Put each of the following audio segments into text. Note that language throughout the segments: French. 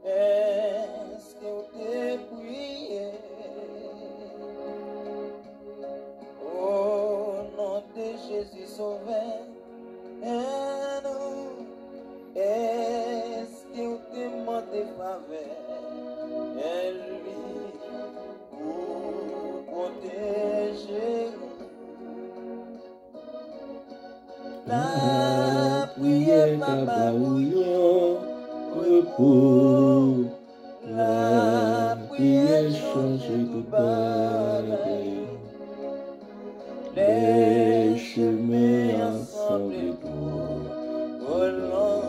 Est-ce que t'es prié? Au nom de Jésus Sauveur, est-ce que t'es demandé faveur? Lui pour protéger. La prière papa repos, la prière change de bagaille, les chemins ensemble pour volant,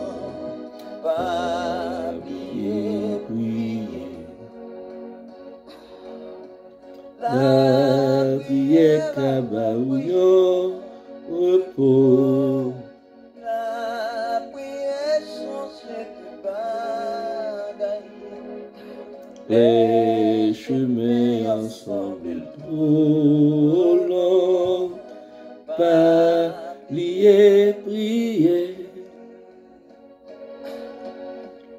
pas prier. La prière kabaouyo repos. Les chemins ensemble trop longs, pas lier, prier.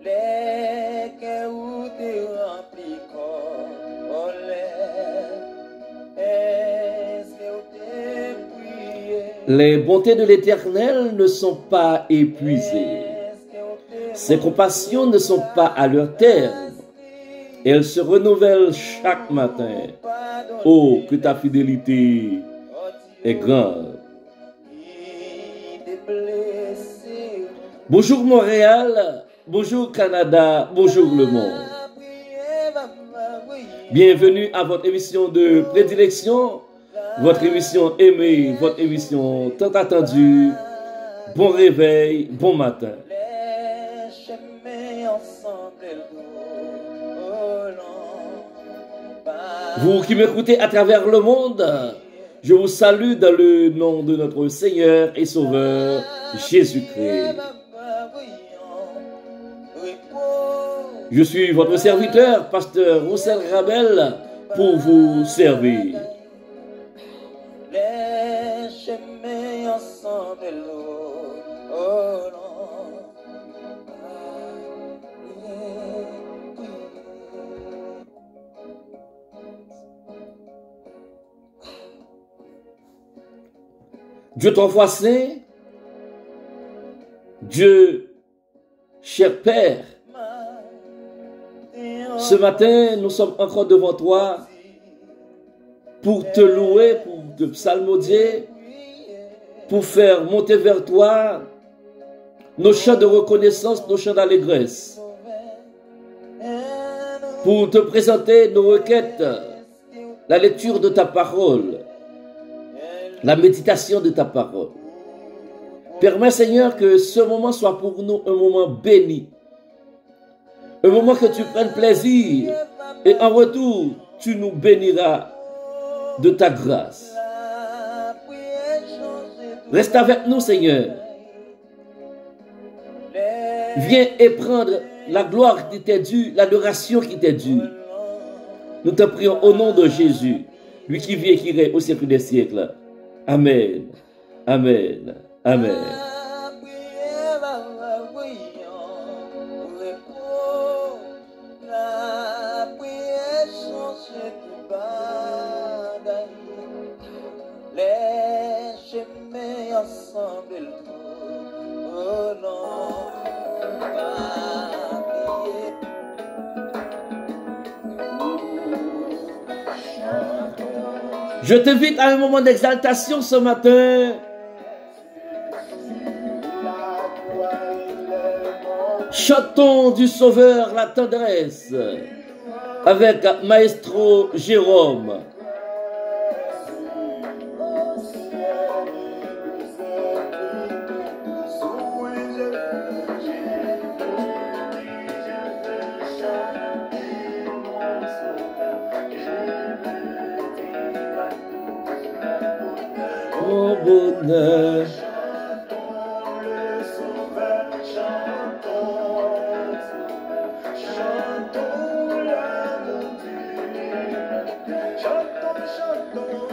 Les cœurs te remplis comme est-ce que t'es prié? Les bontés de l'Éternel ne sont pas épuisées. Ses compassions ne sont pas à leur terme. Elle se renouvelle chaque matin. Oh, que ta fidélité est grande. Bonjour Montréal, bonjour Canada, bonjour le monde. Bienvenue à votre émission de prédilection, votre émission aimée, votre émission tant attendue. Bon réveil, bon matin. Vous qui m'écoutez à travers le monde, je vous salue dans le nom de notre Seigneur et Sauveur Jésus-Christ. Je suis votre serviteur, pasteur Roussel Rabel, pour vous servir. Les chemins ensemble, oh non. Dieu ton roi saint, Dieu, cher Père, ce matin, nous sommes encore devant toi pour te louer, pour te psalmodier, pour faire monter vers toi nos chants de reconnaissance, nos chants d'allégresse, pour te présenter nos requêtes, la lecture de ta parole, la méditation de ta parole. Permets, Seigneur, que ce moment soit pour nous un moment béni. Un moment que tu prennes plaisir. Et en retour, tu nous béniras de ta grâce. Reste avec nous, Seigneur. Viens et prendre la gloire qui t'est due, l'adoration qui t'est due. Nous te prions au nom de Jésus, lui qui vit et qui règne au siècle des siècles. Amen. Amen. Amen. Les chemins ensemble, oh non. Je t'invite à un moment d'exaltation ce matin. Chantons du Sauveur la tendresse avec Maestro Jérôme. Au bonheur.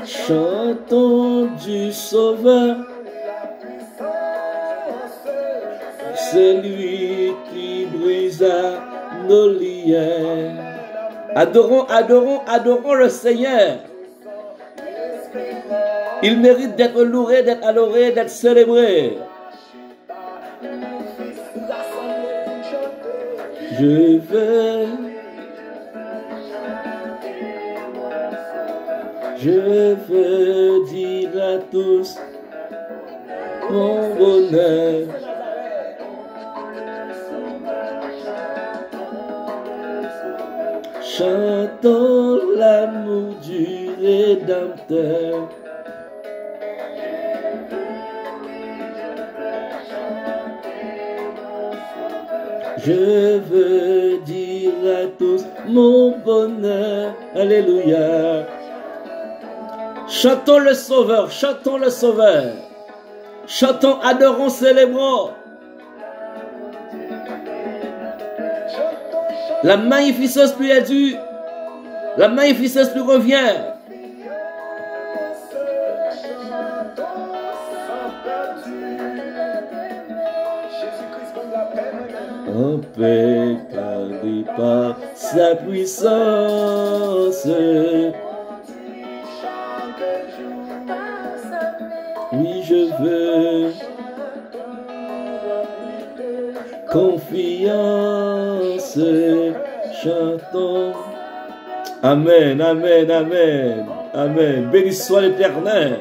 Chantons du Sauveur C'est lui qui brisa nos liens. Adorons, adorons, adorons le Seigneur. Il mérite d'être loué, d'être adoré, d'être célébré. Je veux dire à tous mon bonheur. Chantons l'amour du Rédempteur. Je veux dire à tous mon bonheur. Alléluia. Chantons le Sauveur, chantons le Sauveur. Chantons, adorons, célébrons. La magnificence lui est due. La magnificence lui revient. En paix, gardé par sa puissance. Oui, je veux confiance, chantons. Amen, amen, amen, amen. Béni soit l'Éternel.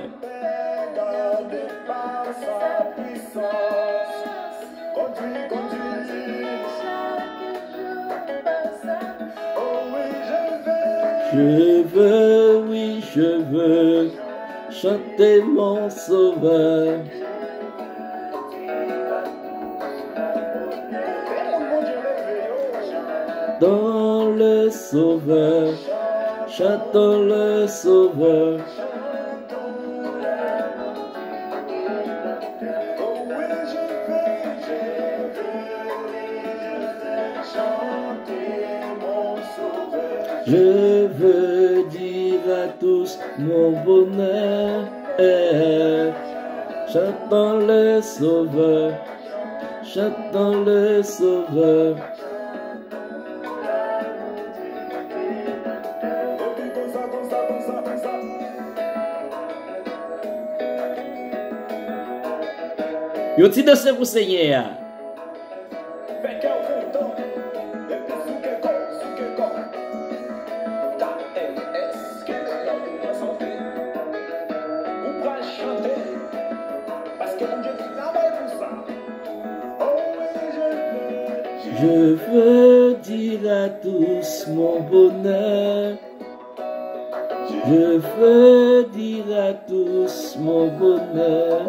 Je veux, oui, je veux chanter mon Sauveur. Dans le Sauveur, chantons le Sauveur. Je veux dire à tous mon bonheur. Chantons le Sauveur, chantons le Sauveur. Yo ti danser pour Seigneur. Je veux dire à tous mon bonheur. Je veux dire à tous mon bonheur.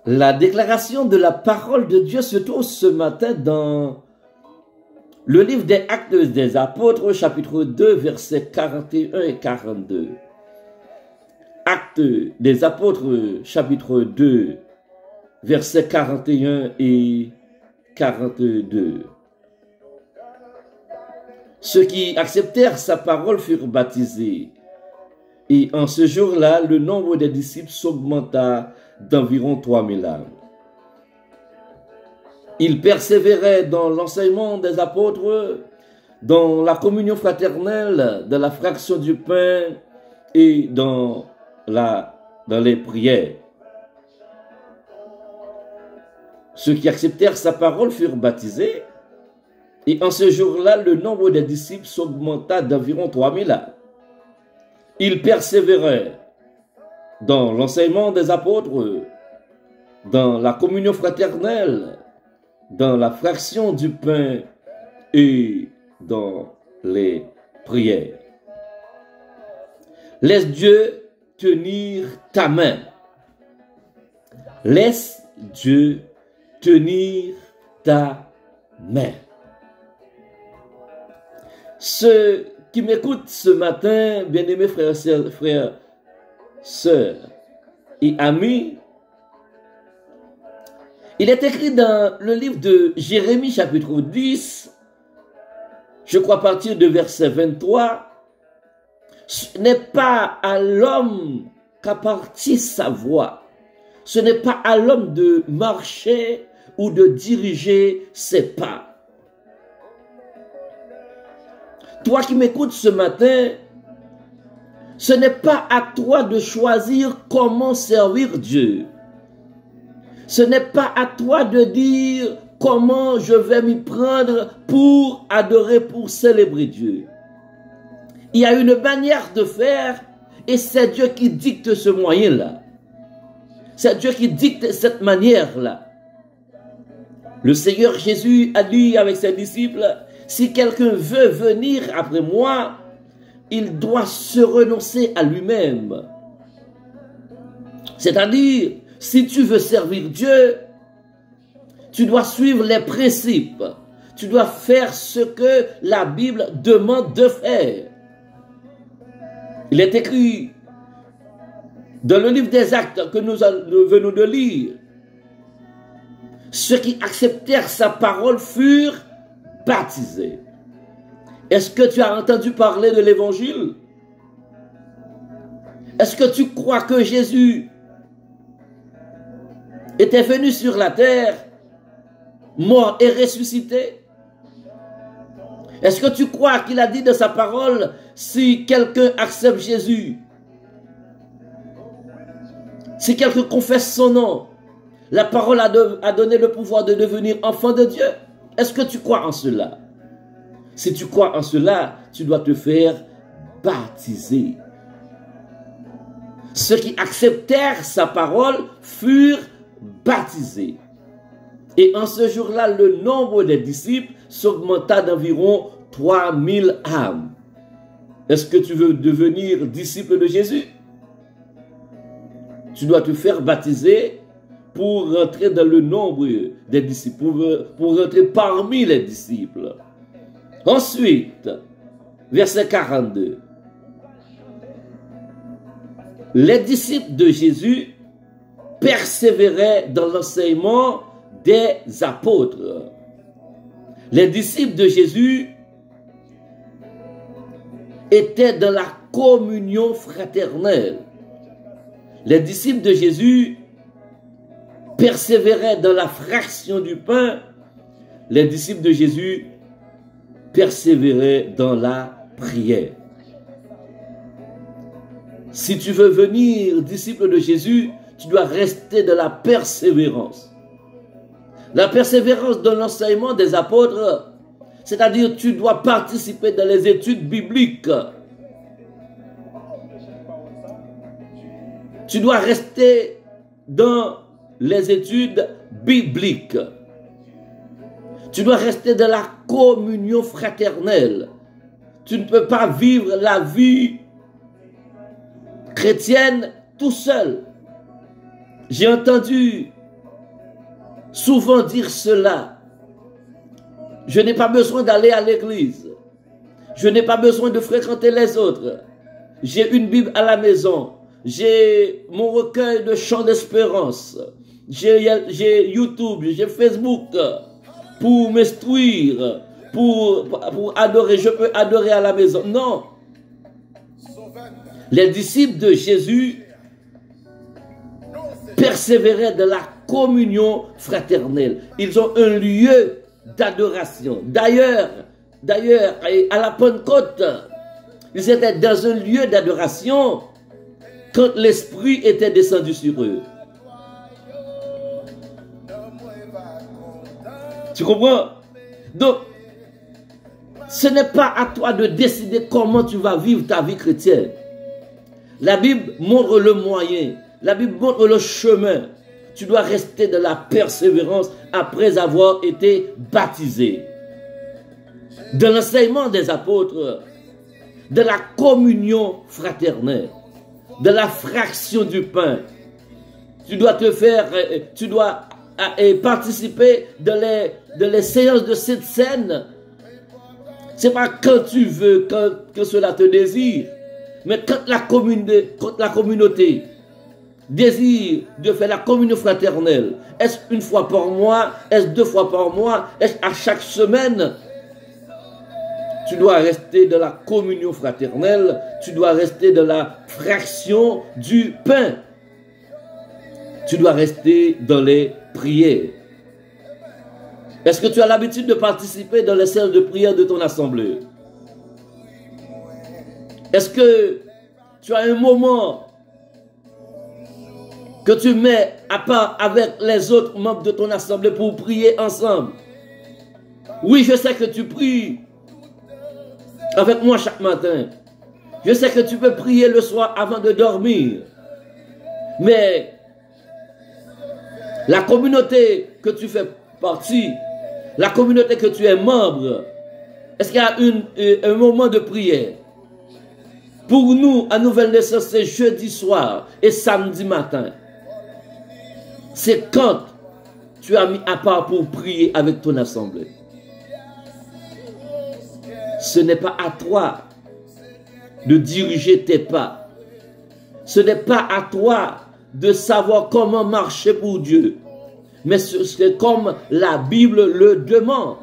La déclaration de la parole de Dieu se trouve ce matin dans le livre des Actes des Apôtres, chapitre 2, versets 41 et 42. Actes des Apôtres, chapitre 2, versets 41 et 42. Ceux qui acceptèrent sa parole furent baptisés. Et en ce jour-là, le nombre des disciples s'augmenta d'environ 3000 âmes. Ils persévéraient dans l'enseignement des apôtres, dans la communion fraternelle, dans la fraction du pain et dans les prières. Ceux qui acceptèrent sa parole furent baptisés. Et en ce jour-là, le nombre des disciples s'augmenta d'environ 3000 âmes. Ils persévéraient dans l'enseignement des apôtres, dans la communion fraternelle, dans la fraction du pain et dans les prières. Laisse Dieu tenir ta main. Laisse Dieu tenir ta main. Ceux qui m'écoutent ce matin, bien-aimés frères, sœurs et amis, il est écrit dans le livre de Jérémie chapitre 10, je crois à partir de verset 23, ce n'est pas à l'homme qu'appartient sa voix, ce n'est pas à l'homme de marcher ou de diriger ses pas. Toi qui m'écoutes ce matin, ce n'est pas à toi de choisir comment servir Dieu. Ce n'est pas à toi de dire comment je vais m'y prendre pour adorer, pour célébrer Dieu. Il y a une manière de faire et c'est Dieu qui dicte ce moyen-là. C'est Dieu qui dicte cette manière-là. Le Seigneur Jésus a dit avec ses disciples, si quelqu'un veut venir après moi, il doit se renoncer à lui-même. C'est-à-dire, si tu veux servir Dieu, tu dois suivre les principes. Tu dois faire ce que la Bible demande de faire. Il est écrit dans le livre des Actes que nous venons de lire, ceux qui acceptèrent sa parole furent baptisés. Est-ce que tu as entendu parler de l'évangile? Est-ce que tu crois que Jésus était venu sur la terre, mort et ressuscité? Est-ce que tu crois qu'il a dit de sa parole, si quelqu'un accepte Jésus, si quelqu'un confesse son nom, la parole a donné le pouvoir de devenir enfant de Dieu? Est-ce que tu crois en cela? Si tu crois en cela, tu dois te faire baptiser. Ceux qui acceptèrent sa parole furent baptisés. Et en ce jour-là, le nombre des disciples s'augmenta d'environ 3000 âmes. Est-ce que tu veux devenir disciple de Jésus? Tu dois te faire baptiser pour rentrer dans le nombre des disciples, pour rentrer parmi les disciples. Ensuite, verset 42. Les disciples de Jésus persévéraient dans l'enseignement des apôtres. Les disciples de Jésus étaient dans la communion fraternelle. Les disciples de Jésus persévéraient dans la fraction du pain. Les disciples de Jésus persévéraient dans la prière. Si tu veux venir disciple de Jésus, tu dois rester dans la persévérance. La persévérance dans l'enseignement des apôtres, c'est-à-dire tu dois participer dans les études bibliques. Tu dois rester dans les études bibliques. Tu dois rester dans la communion fraternelle. Tu ne peux pas vivre la vie chrétienne tout seul. J'ai entendu souvent dire cela. Je n'ai pas besoin d'aller à l'église. Je n'ai pas besoin de fréquenter les autres. J'ai une Bible à la maison. J'ai mon recueil de chants d'espérance. J'ai YouTube, j'ai Facebook pour m'instruire, pour adorer. Je peux adorer à la maison. Non. Les disciples de Jésus persévéraient dans la communion fraternelle. Ils ont un lieu d'adoration. D'ailleurs, à la Pentecôte, ils étaient dans un lieu d'adoration quand l'Esprit était descendu sur eux. Tu comprends? Donc, ce n'est pas à toi de décider comment tu vas vivre ta vie chrétienne. La Bible montre le moyen. La Bible montre le chemin. tu dois rester dans la persévérance après avoir été baptisé. Dans l'enseignement des apôtres, de la communion fraternelle, de la fraction du pain. Tu dois participer dans les séances de cette scène. C'est pas quand tu veux, que cela te désire, mais quand la communauté désire de faire la communion fraternelle. Est-ce une fois par mois? Est-ce 2 fois par mois? Est-ce à chaque semaine? Tu dois rester dans la communion fraternelle. Tu dois rester dans la fraction du pain. Tu dois rester dans les prières. Est-ce que tu as l'habitude de participer dans les séances de prière de ton assemblée? Est-ce que tu as un moment que tu mets à part avec les autres membres de ton assemblée pour prier ensemble? Oui, je sais que tu pries avec moi chaque matin. Je sais que tu peux prier le soir avant de dormir. Mais la communauté que tu fais partie, la communauté que tu es membre, est-ce qu'il y a un moment de prière? Pour nous, à Nouvelle Naissance, c'est jeudi soir et samedi matin. C'est quand tu as mis à part pour prier avec ton assemblée. Ce n'est pas à toi de diriger tes pas. Ce n'est pas à toi de savoir comment marcher pour Dieu. Mais c'est comme la Bible le demande.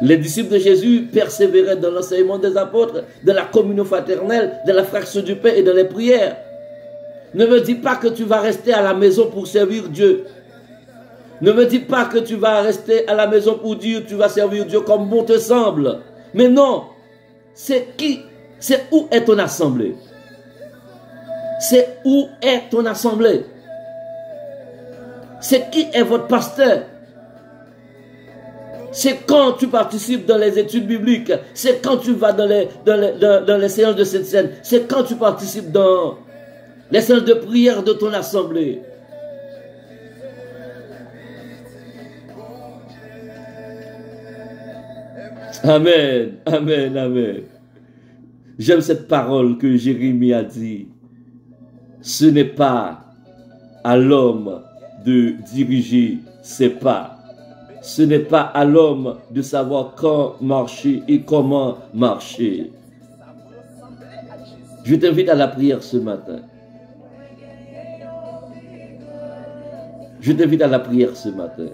Les disciples de Jésus persévéraient dans l'enseignement des apôtres, dans la communion fraternelle, dans la fraction du pain et dans les prières. Ne me dis pas que tu vas rester à la maison pour servir Dieu. Ne me dis pas que tu vas rester à la maison pour dire tu vas servir Dieu comme bon te semble. Mais non, c'est où est ton assemblée? C'est où est ton assemblée? C'est qui est votre pasteur? C'est quand tu participes dans les études bibliques. C'est quand tu vas dans les séances de cette scène. C'est quand tu participes dans les séances de prière de ton assemblée. Amen, amen, amen. J'aime cette parole que Jérémie a dit. Ce n'est pas à l'homme de diriger ses pas. Ce n'est pas à l'homme de savoir quand marcher et comment marcher. Je t'invite à la prière ce matin. Je t'invite à la prière ce matin.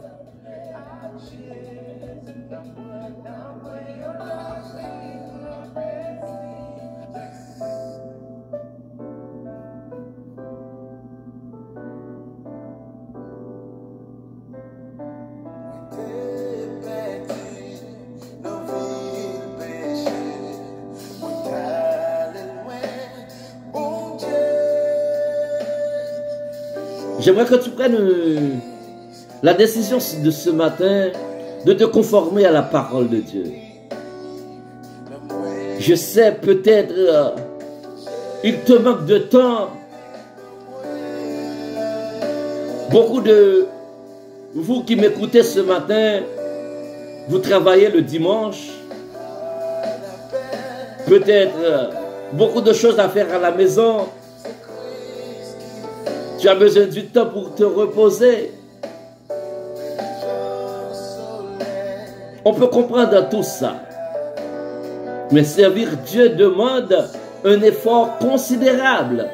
J'aimerais que tu prennes la décision de ce matin de te conformer à la parole de Dieu. Je sais peut-être il te manque de temps. Beaucoup de vous qui m'écoutez ce matin, vous travaillez le dimanche. Peut-être beaucoup de choses à faire à la maison. Tu as besoin du temps pour te reposer. On peut comprendre tout ça. Mais servir Dieu demande un effort considérable.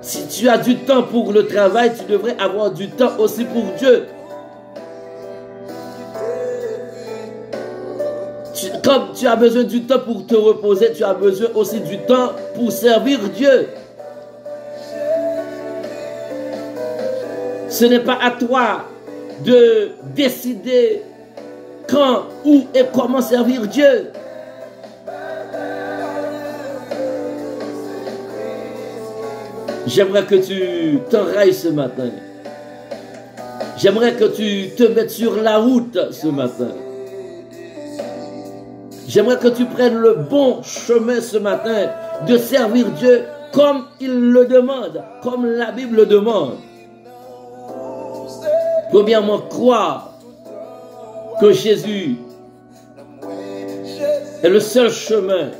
Si tu as du temps pour le travail, tu devrais avoir du temps aussi pour Dieu. Comme tu as besoin du temps pour te reposer, tu as besoin aussi du temps pour servir Dieu. Ce n'est pas à toi de décider quand, où et comment servir Dieu. J'aimerais que tu t'enrailles ce matin. J'aimerais que tu te mettes sur la route ce matin. J'aimerais que tu prennes le bon chemin ce matin de servir Dieu comme il le demande, comme la Bible le demande. Premièrement, croire que Jésus est le seul chemin.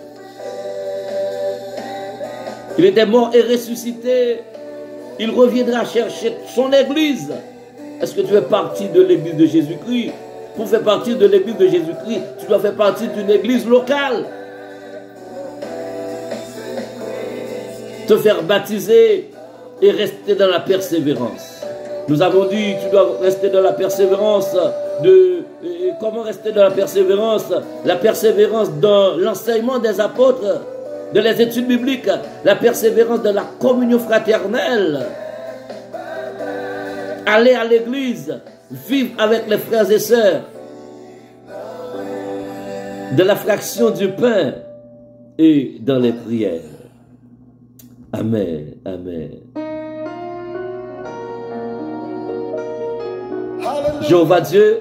Il était mort et ressuscité. Il reviendra chercher son église. Est-ce que tu fais partie de l'église de Jésus-Christ? Pour faire partie de l'église de Jésus-Christ, tu dois faire partie d'une église locale. Te faire baptiser et rester dans la persévérance. Nous avons dit, tu dois rester dans la persévérance comment rester dans la persévérance? La persévérance dans l'enseignement des apôtres, de les études bibliques, la persévérance de la communion fraternelle. Aller à l'église, vivre avec les frères et sœurs, de la fraction du pain et dans les prières. Amen, amen. Jéhovah Dieu,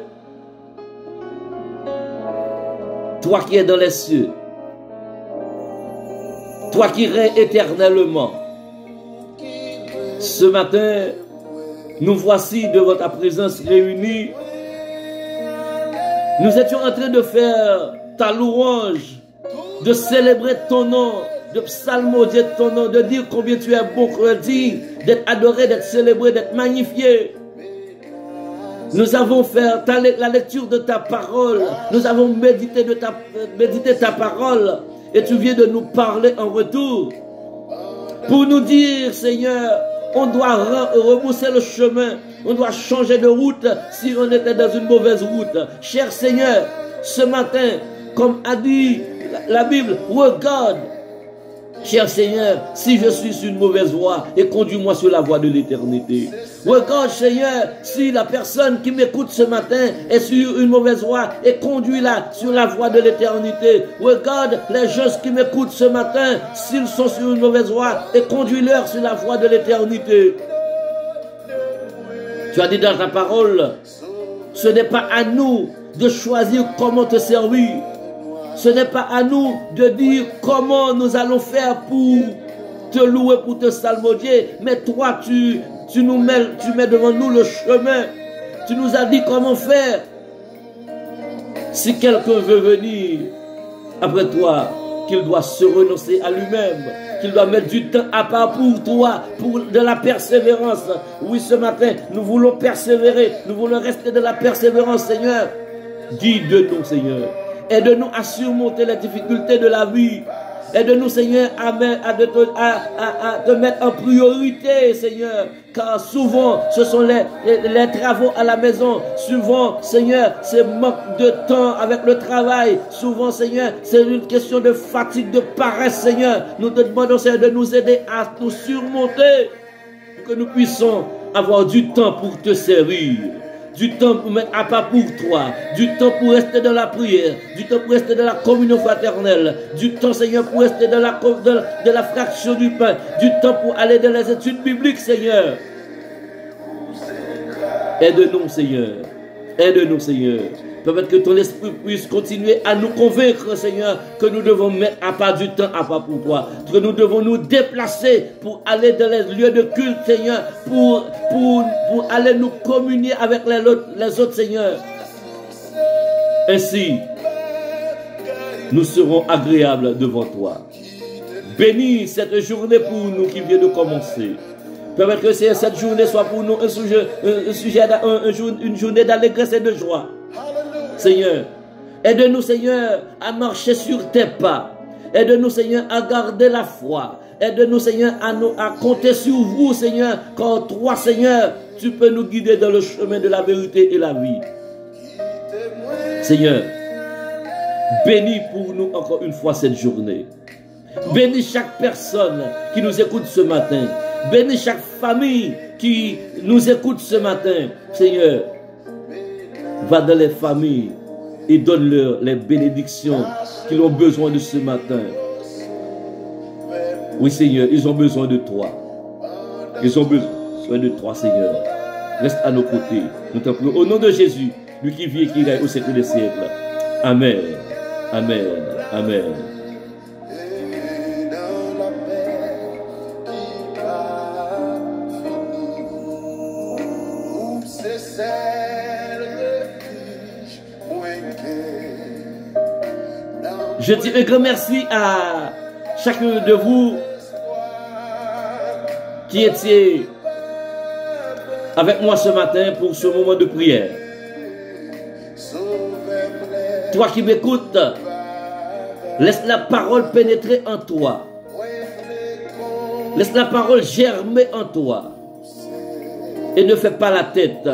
toi qui es dans les cieux, toi qui règnes éternellement, ce matin, nous voici devant ta présence réunis. Nous étions en train de faire ta louange, de célébrer ton nom, de psalmodier ton nom, de dire combien tu es bon, digne, d'être adoré, d'être célébré, d'être magnifié. Nous avons fait la lecture de ta parole. Nous avons médité ta parole. Et tu viens de nous parler en retour. Pour nous dire, Seigneur, on doit repousser le chemin. On doit changer de route si on était dans une mauvaise route. Cher Seigneur, ce matin, comme a dit la Bible, regarde, cher Seigneur, si je suis sur une mauvaise voie, et conduis-moi sur la voie de l'éternité. Regarde, Seigneur, si la personne qui m'écoute ce matin est sur une mauvaise voie, et conduis-la sur la voie de l'éternité. Regarde les gens qui m'écoutent ce matin, s'ils sont sur une mauvaise voie, et conduis-leur sur la voie de l'éternité. Tu as dit dans ta parole, ce n'est pas à nous de choisir comment te servir. Ce n'est pas à nous de dire comment nous allons faire pour te louer, pour te salmodier. Mais toi, tu mets devant nous le chemin. Tu nous as dit comment faire. Si quelqu'un veut venir après toi, qu'il doit se renoncer à lui-même, qu'il doit mettre du temps à part pour toi, pour de la persévérance. Oui, ce matin, nous voulons persévérer. Nous voulons rester dans la persévérance, Seigneur. Guide-nous, Seigneur. Aide-nous à surmonter les difficultés de la vie. Aide-nous, Seigneur, à te mettre en priorité, Seigneur. Car souvent, ce sont les travaux à la maison. Souvent, Seigneur, c'est manque de temps avec le travail. Souvent, Seigneur, c'est une question de fatigue, de paresse, Seigneur. Nous te demandons, Seigneur, de nous aider à nous surmonter. Pour que nous puissions avoir du temps pour te servir. Du temps pour mettre à part pour toi, du temps pour rester dans la prière, du temps pour rester dans la communion fraternelle, du temps, Seigneur, pour rester dans la fraction du pain, du temps pour aller dans les études bibliques, Seigneur. Aide-nous, Seigneur. Aide-nous, Seigneur. Permettre que ton esprit puisse continuer à nous convaincre, Seigneur, que nous devons mettre à part du temps à part pour toi. Que nous devons nous déplacer pour aller dans les lieux de culte, Seigneur, pour aller nous communier avec les autres, Seigneur. Ainsi, nous serons agréables devant toi. Bénis cette journée pour nous qui vient de commencer. Permettre que cette journée soit pour nous une journée d'allégresse et de joie. Seigneur, aide-nous, Seigneur, à marcher sur tes pas. Aide-nous, Seigneur, à garder la foi. Aide-nous, Seigneur, à compter sur vous, Seigneur, car toi, Seigneur, tu peux nous guider dans le chemin de la vérité et la vie. Seigneur, bénis pour nous encore une fois cette journée. Bénis chaque personne qui nous écoute ce matin. Bénis chaque famille qui nous écoute ce matin. Seigneur, va dans les familles et donne-leur les bénédictions qu'ils ont besoin de ce matin. Oui, Seigneur, ils ont besoin de toi. Ils ont besoin de toi, Seigneur. Reste à nos côtés. Nous t'en prions au nom de Jésus, lui qui vit et qui règne au siècle des siècles. Amen. Amen. Amen. Je dis un grand merci à chacun de vous qui étiez avec moi ce matin pour ce moment de prière. Toi qui m'écoutes, laisse la parole pénétrer en toi. Laisse la parole germer en toi. Et ne fais pas la tête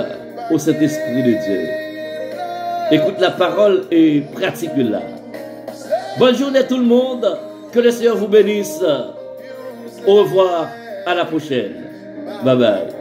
au Saint-Esprit de Dieu. Écoute la parole et pratique-la. Bonne journée tout le monde. Que le Seigneur vous bénisse. Au revoir. À la prochaine. Bye bye.